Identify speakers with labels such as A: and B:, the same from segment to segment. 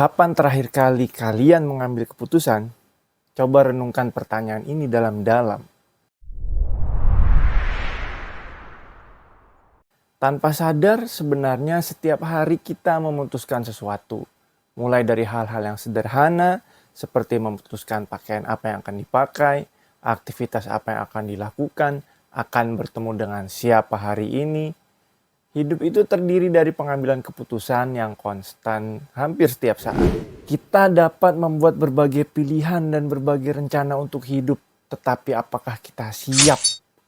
A: Kapan terakhir kali kalian mengambil keputusan? Coba renungkan pertanyaan ini dalam-dalam. Tanpa sadar, sebenarnya setiap hari kita memutuskan sesuatu. Mulai dari hal-hal yang sederhana, seperti memutuskan pakaian apa yang akan dipakai, aktivitas apa yang akan dilakukan, akan bertemu dengan siapa hari ini. Hidup itu terdiri dari pengambilan keputusan yang konstan hampir setiap saat. Kita dapat membuat berbagai pilihan dan berbagai rencana untuk hidup, tetapi apakah kita siap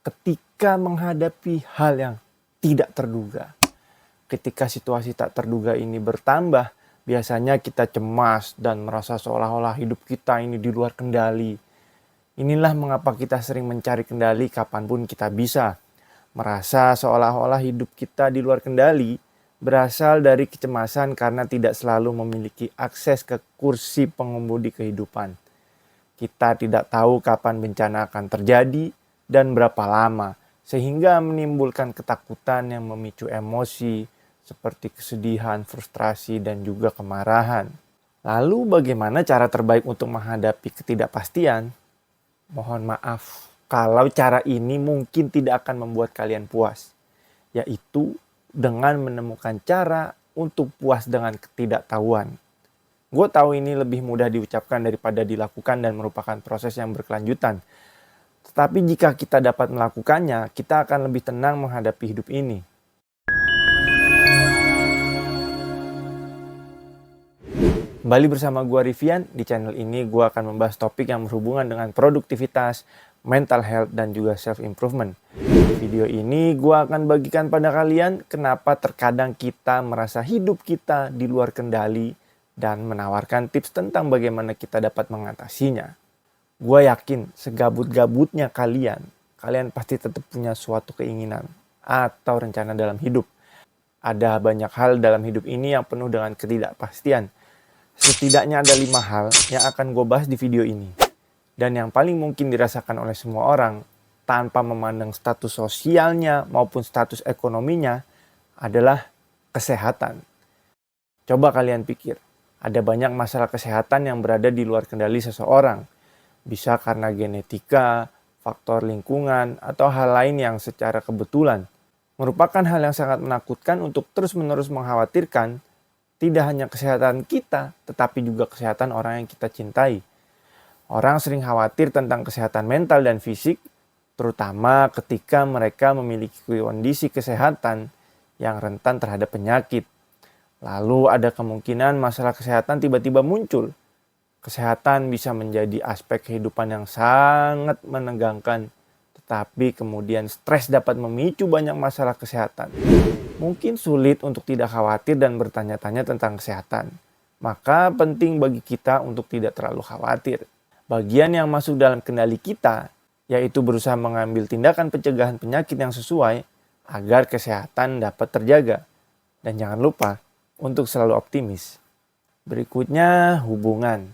A: ketika menghadapi hal yang tidak terduga? Ketika situasi tak terduga ini bertambah, biasanya kita cemas dan merasa seolah-olah hidup kita ini di luar kendali. Inilah mengapa kita sering mencari kendali kapanpun kita bisa. Merasa seolah-olah hidup kita di luar kendali berasal dari kecemasan karena tidak selalu memiliki akses ke kursi pengemudi kehidupan. Kita tidak tahu kapan bencana akan terjadi dan berapa lama, sehingga menimbulkan ketakutan yang memicu emosi seperti kesedihan, frustrasi, dan juga kemarahan. Lalu bagaimana cara terbaik untuk menghadapi ketidakpastian? Mohon maaf, kalau cara ini mungkin tidak akan membuat kalian puas, yaitu dengan menemukan cara untuk puas dengan ketidaktahuan. Gue tahu ini lebih mudah diucapkan daripada dilakukan dan merupakan proses yang berkelanjutan. Tetapi jika kita dapat melakukannya, kita akan lebih tenang menghadapi hidup ini. Kembali bersama gue Rivian, di channel ini gue akan membahas topik yang berhubungan dengan produktivitas, mental health, dan juga self-improvement. Di video ini gue akan bagikan pada kalian kenapa terkadang kita merasa hidup kita di luar kendali dan menawarkan tips tentang bagaimana kita dapat mengatasinya. Gue yakin segabut-gabutnya kalian pasti tetap punya suatu keinginan atau rencana dalam hidup. Ada banyak hal dalam hidup ini yang penuh dengan ketidakpastian. Setidaknya ada 5 hal yang akan gue bahas di video ini. Dan yang paling mungkin dirasakan oleh semua orang tanpa memandang status sosialnya maupun status ekonominya adalah kesehatan. Coba kalian pikir, ada banyak masalah kesehatan yang berada di luar kendali seseorang. Bisa karena genetika, faktor lingkungan, atau hal lain yang secara kebetulan. Merupakan hal yang sangat menakutkan untuk terus-menerus mengkhawatirkan tidak hanya kesehatan kita, tetapi juga kesehatan orang yang kita cintai. Orang sering khawatir tentang kesehatan mental dan fisik, terutama ketika mereka memiliki kondisi kesehatan yang rentan terhadap penyakit. Lalu ada kemungkinan masalah kesehatan tiba-tiba muncul. Kesehatan bisa menjadi aspek kehidupan yang sangat menegangkan, tetapi kemudian stres dapat memicu banyak masalah kesehatan. Mungkin sulit untuk tidak khawatir dan bertanya-tanya tentang kesehatan. Maka penting bagi kita untuk tidak terlalu khawatir. Bagian yang masuk dalam kendali kita, yaitu berusaha mengambil tindakan pencegahan penyakit yang sesuai agar kesehatan dapat terjaga. Dan jangan lupa untuk selalu optimis. Berikutnya, hubungan.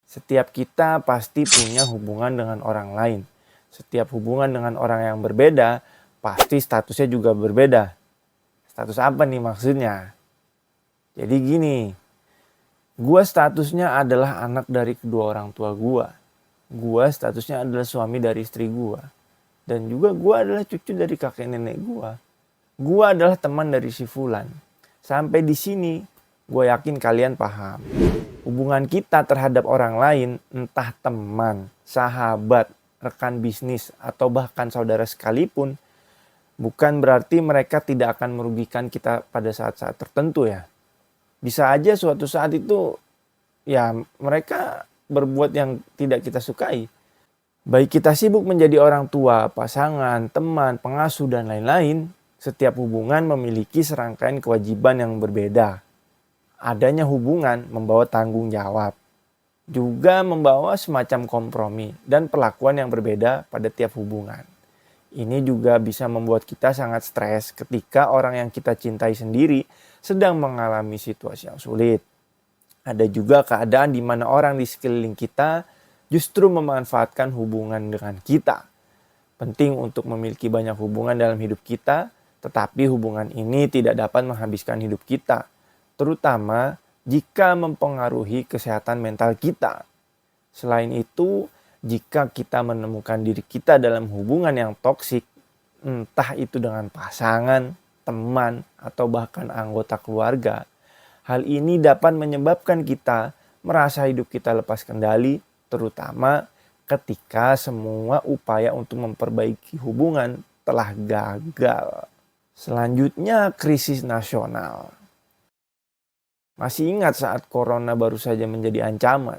A: Setiap kita pasti punya hubungan dengan orang lain. Setiap hubungan dengan orang yang berbeda, pasti statusnya juga berbeda. Status apa nih maksudnya? Jadi gini, gue statusnya adalah anak dari kedua orang tua gue. Gue statusnya adalah suami dari istri gue. Dan juga gue adalah cucu dari kakek nenek gue. Gue adalah teman dari si Fulan. Sampai di sini, gue yakin kalian paham. Hubungan kita terhadap orang lain, entah teman, sahabat, rekan bisnis, atau bahkan saudara sekalipun, bukan berarti mereka tidak akan merugikan kita pada saat-saat tertentu ya. Bisa aja suatu saat itu ya mereka berbuat yang tidak kita sukai. Baik kita sibuk menjadi orang tua, pasangan, teman, pengasuh, dan lain-lain, setiap hubungan memiliki serangkaian kewajiban yang berbeda. Adanya hubungan membawa tanggung jawab, juga membawa semacam kompromi dan perlakuan yang berbeda pada tiap hubungan. Ini juga bisa membuat kita sangat stres ketika orang yang kita cintai sendiri sedang mengalami situasi yang sulit. Ada juga keadaan di mana orang di sekeliling kita justru memanfaatkan hubungan dengan kita. Penting untuk memiliki banyak hubungan dalam hidup kita, tetapi hubungan ini tidak dapat menghabiskan hidup kita, terutama jika mempengaruhi kesehatan mental kita. Selain itu, jika kita menemukan diri kita dalam hubungan yang toksik, entah itu dengan pasangan, teman, atau bahkan anggota keluarga, hal ini dapat menyebabkan kita merasa hidup kita lepas kendali, terutama ketika semua upaya untuk memperbaiki hubungan telah gagal. Selanjutnya, krisis nasional. Masih ingat saat corona baru saja menjadi ancaman?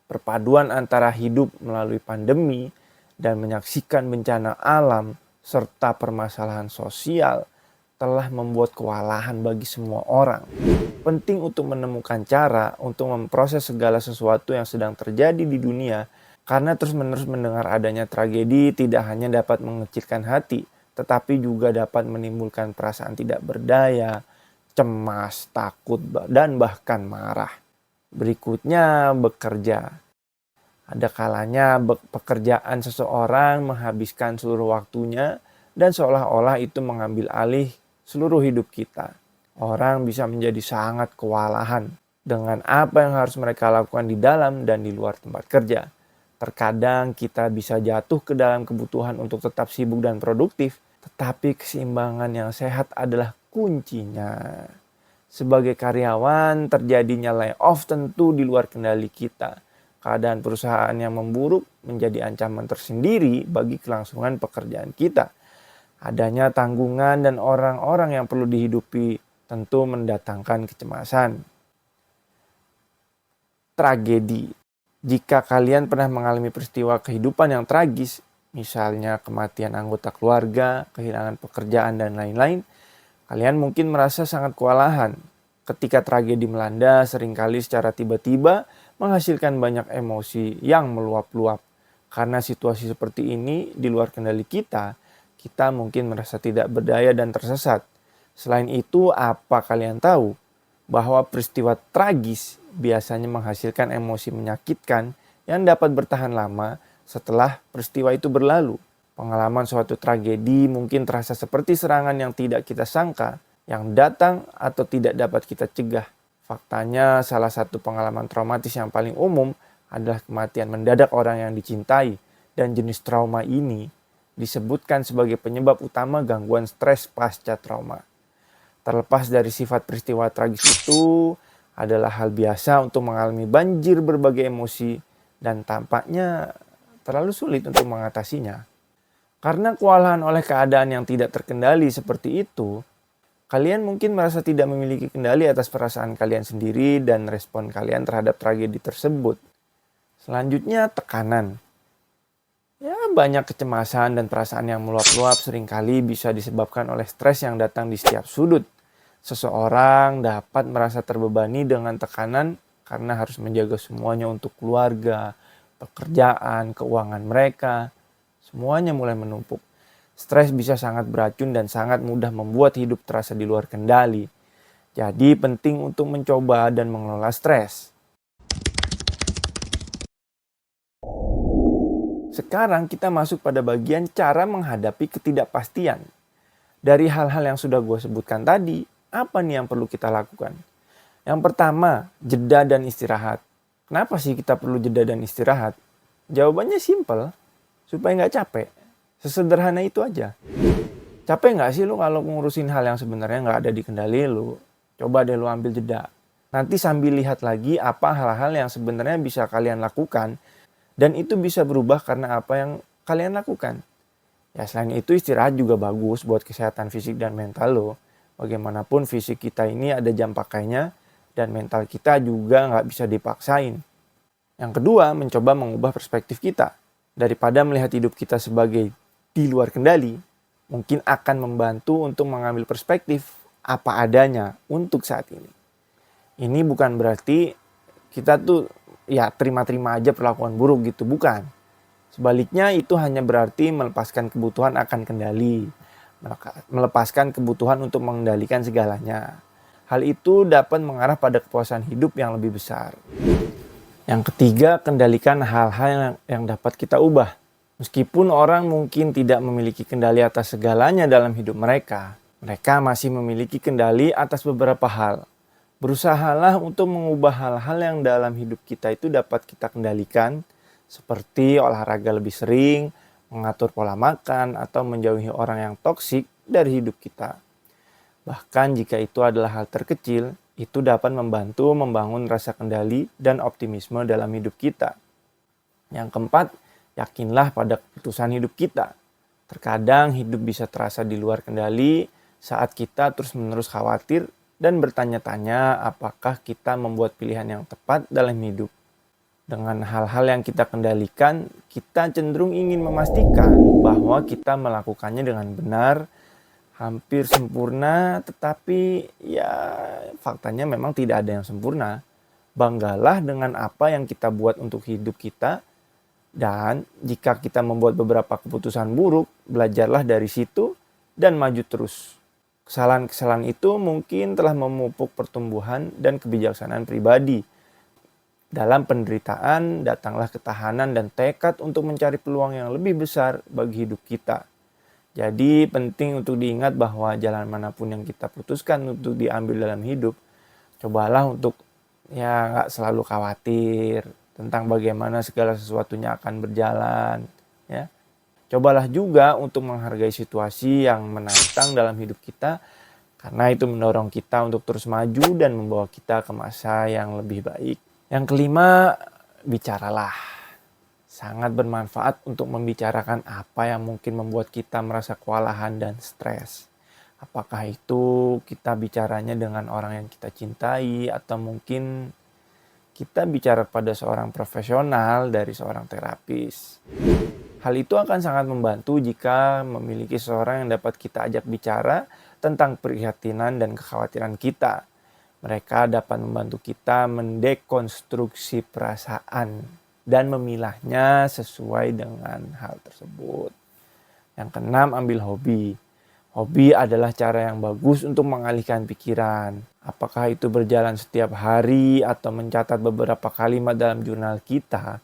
A: Perpaduan antara hidup melalui pandemi dan menyaksikan bencana alam serta permasalahan sosial telah membuat kewalahan bagi semua orang. Penting untuk menemukan cara untuk memproses segala sesuatu yang sedang terjadi di dunia, karena terus-menerus mendengar adanya tragedi tidak hanya dapat mengecilkan hati, tetapi juga dapat menimbulkan perasaan tidak berdaya, cemas, takut, dan bahkan marah. Berikutnya, bekerja. Ada kalanya pekerjaan seseorang menghabiskan seluruh waktunya dan seolah-olah itu mengambil alih seluruh hidup kita. Orang bisa menjadi sangat kewalahan dengan apa yang harus mereka lakukan di dalam dan di luar tempat kerja. Terkadang kita bisa jatuh ke dalam kebutuhan untuk tetap sibuk dan produktif, tetapi keseimbangan yang sehat adalah kuncinya. Sebagai karyawan, terjadinya layoff tentu di luar kendali kita. Keadaan perusahaan yang memburuk menjadi ancaman tersendiri bagi kelangsungan pekerjaan kita. Adanya tanggungan dan orang-orang yang perlu dihidupi tentu mendatangkan kecemasan. Tragedi. Jika kalian pernah mengalami peristiwa kehidupan yang tragis, misalnya kematian anggota keluarga, kehilangan pekerjaan, dan lain-lain, kalian mungkin merasa sangat kewalahan. Ketika tragedi melanda, seringkali secara tiba-tiba menghasilkan banyak emosi yang meluap-luap. Karena situasi seperti ini di luar kendali kita mungkin merasa tidak berdaya dan tersesat. Selain itu, apa kalian tahu bahwa peristiwa tragis biasanya menghasilkan emosi menyakitkan yang dapat bertahan lama setelah peristiwa itu berlalu? Pengalaman suatu tragedi mungkin terasa seperti serangan yang tidak kita sangka, yang datang atau tidak dapat kita cegah. Faktanya, salah satu pengalaman traumatis yang paling umum adalah kematian mendadak orang yang dicintai, dan jenis trauma ini disebutkan sebagai penyebab utama gangguan stres pasca trauma. Terlepas dari sifat peristiwa tragis itu, adalah hal biasa untuk mengalami banjir berbagai emosi dan tampaknya terlalu sulit untuk mengatasinya. Karena kewalahan oleh keadaan yang tidak terkendali seperti itu, kalian mungkin merasa tidak memiliki kendali atas perasaan kalian sendiri dan respon kalian terhadap tragedi tersebut. Selanjutnya, tekanan. Ya, banyak kecemasan dan perasaan yang meluap-luap seringkali bisa disebabkan oleh stres yang datang di setiap sudut. Seseorang dapat merasa terbebani dengan tekanan karena harus menjaga semuanya untuk keluarga, pekerjaan, keuangan mereka. Semuanya mulai menumpuk. Stres bisa sangat beracun dan sangat mudah membuat hidup terasa di luar kendali. Jadi penting untuk mencoba dan mengelola stres. Sekarang kita masuk pada bagian cara menghadapi ketidakpastian. Dari hal-hal yang sudah gue sebutkan tadi, apa nih yang perlu kita lakukan? Yang pertama, jeda dan istirahat. Kenapa sih kita perlu jeda dan istirahat? Jawabannya simpel, supaya nggak capek. Sesederhana itu aja. Capek nggak sih lu kalau ngurusin hal yang sebenarnya nggak ada di kendali lu? Coba deh lu ambil jeda. Nanti sambil lihat lagi apa hal-hal yang sebenarnya bisa kalian lakukan. Dan itu bisa berubah karena apa yang kalian lakukan. Ya, selain itu istirahat juga bagus buat kesehatan fisik dan mental lo. Bagaimanapun fisik kita ini ada jam pakainya dan mental kita juga nggak bisa dipaksain. Yang kedua, mencoba mengubah perspektif kita. Daripada melihat hidup kita sebagai di luar kendali, mungkin akan membantu untuk mengambil perspektif apa adanya untuk saat ini. Ini bukan berarti kita tuh ya terima-terima aja perlakuan buruk gitu, bukan. Sebaliknya itu hanya berarti melepaskan kebutuhan akan kendali, melepaskan kebutuhan untuk mengendalikan segalanya. Hal itu dapat mengarah pada kepuasan hidup yang lebih besar. Yang ketiga, kendalikan hal-hal yang dapat kita ubah. Meskipun orang mungkin tidak memiliki kendali atas segalanya dalam hidup mereka, mereka masih memiliki kendali atas beberapa hal. Berusahalah untuk mengubah hal-hal yang dalam hidup kita itu dapat kita kendalikan, seperti olahraga lebih sering, mengatur pola makan, atau menjauhi orang yang toksik dari hidup kita. Bahkan jika itu adalah hal terkecil, itu dapat membantu membangun rasa kendali dan optimisme dalam hidup kita. Yang keempat, yakinlah pada keputusan hidup kita. Terkadang hidup bisa terasa di luar kendali saat kita terus-menerus khawatir dan bertanya-tanya apakah kita membuat pilihan yang tepat dalam hidup. Dengan hal-hal yang kita kendalikan, kita cenderung ingin memastikan bahwa kita melakukannya dengan benar, hampir sempurna, tetapi ya faktanya memang tidak ada yang sempurna. Banggalah dengan apa yang kita buat untuk hidup kita, dan jika kita membuat beberapa keputusan buruk, belajarlah dari situ dan maju terus. Kesalahan-kesalahan itu mungkin telah memupuk pertumbuhan dan kebijaksanaan pribadi. Dalam penderitaan, datanglah ketahanan dan tekad untuk mencari peluang yang lebih besar bagi hidup kita. Jadi penting untuk diingat bahwa jalan manapun yang kita putuskan untuk diambil dalam hidup, cobalah untuk nggak selalu khawatir tentang bagaimana segala sesuatunya akan berjalan. Ya. Cobalah juga untuk menghargai situasi yang menantang dalam hidup kita, karena itu mendorong kita untuk terus maju dan membawa kita ke masa yang lebih baik. Yang kelima, bicaralah. Sangat bermanfaat untuk membicarakan apa yang mungkin membuat kita merasa kewalahan dan stres. Apakah itu kita bicaranya dengan orang yang kita cintai, atau mungkin kita bicara pada seorang profesional dari seorang terapis. Hal itu akan sangat membantu jika memiliki seseorang yang dapat kita ajak bicara tentang keprihatinan dan kekhawatiran kita. Mereka dapat membantu kita mendekonstruksi perasaan dan memilahnya sesuai dengan hal tersebut. Yang keenam, ambil hobi. Hobi adalah cara yang bagus untuk mengalihkan pikiran. Apakah itu berjalan setiap hari atau mencatat beberapa kalimat dalam jurnal kita,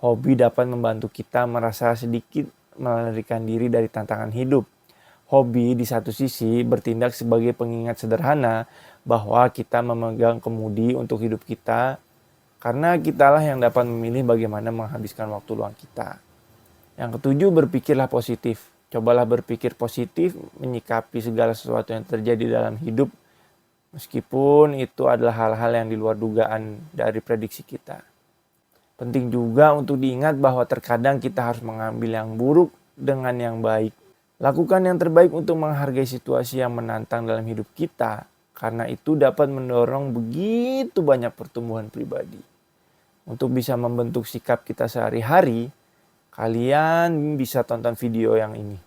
A: hobi dapat membantu kita merasa sedikit melarikan diri dari tantangan hidup. Hobi di satu sisi bertindak sebagai pengingat sederhana bahwa kita memegang kemudi untuk hidup kita, karena kitalah yang dapat memilih bagaimana menghabiskan waktu luang kita. Yang ketujuh, berpikirlah positif. Cobalah berpikir positif, menyikapi segala sesuatu yang terjadi dalam hidup, meskipun itu adalah hal-hal yang di luar dugaan dari prediksi kita. Penting juga untuk diingat bahwa terkadang kita harus mengambil yang buruk dengan yang baik. Lakukan yang terbaik untuk menghargai situasi yang menantang dalam hidup kita, karena itu dapat mendorong begitu banyak pertumbuhan pribadi. Untuk bisa membentuk sikap kita sehari-hari, kalian bisa tonton video yang ini.